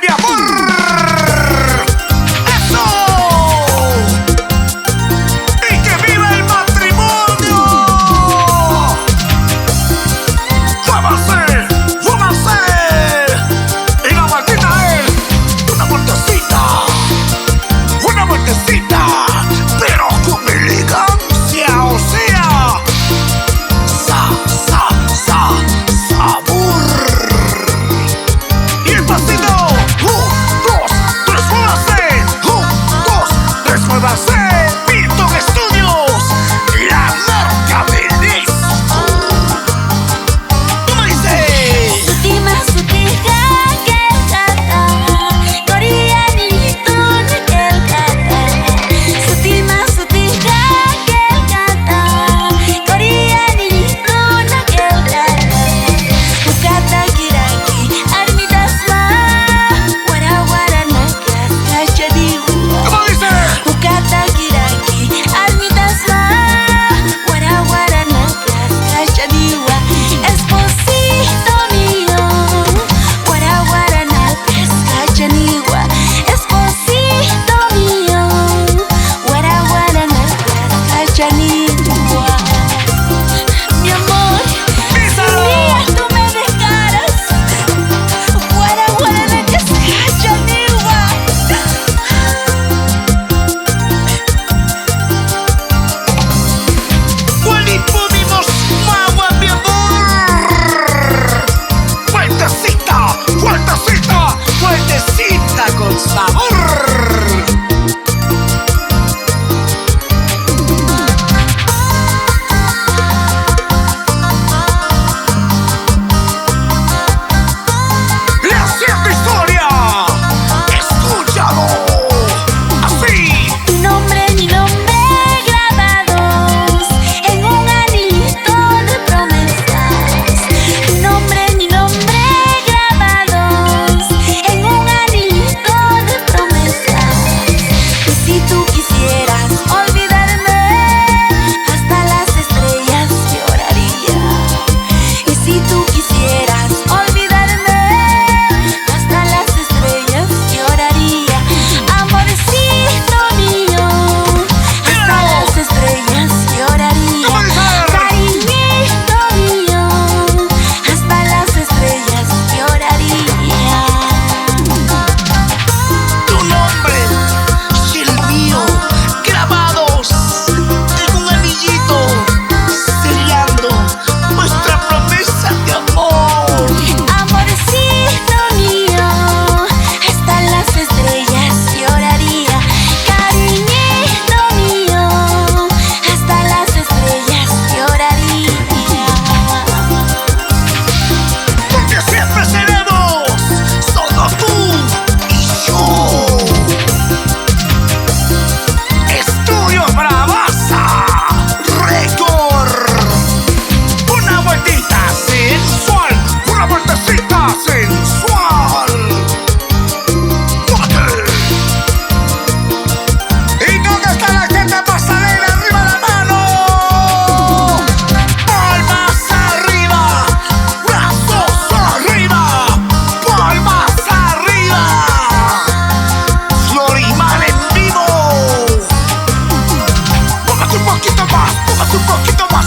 mi amor. ¡Eso! ¡Y que viva el matrimonio! ¡Muévase! ¡Muévase! Y la vueltita es una vueltecita. Una vueltecita, pero con elegancia, o sea, sabor. Y el pasito, 1, 2, 3, muévase. 1, 2, 3, muévase. Milton Studios, la marca del éxito. ¿Cómo dice? Vueltecita con sabor. La cierta historia, escúchalo. Así. Mi nombre grabados en un anillito de promesas. Mi nombre grabados en un anillito de promesas. Y si tú quisieras olvidarme, hasta las estrellas lloraría. Y si tú quisieras olvidarme, hasta las estrellas lloraría. Amorcito mío, hasta las estrellas lloraría. Cariñito mío, hasta las estrellas lloraría. Tu nombre y el mío grabados en un anillito, sellando nuestra promesa de amor. Amorcito mío, hasta las estrellas lloraría. Cariñito mío, hasta las estrellas lloraría. Porque siempre seremos solo tú y yo. Estudios Bravasa Record. Una vueltita sensual, una vueltecita sensual. ¡Muévete! ¿Y dónde está la gente pasarela? ¡Arriba la mano! ¡Palmas arriba! ¡Brazos arriba! ¡Palmas arriba! Florimar en vivo. Póngate un poquito más, póngate un poquito más.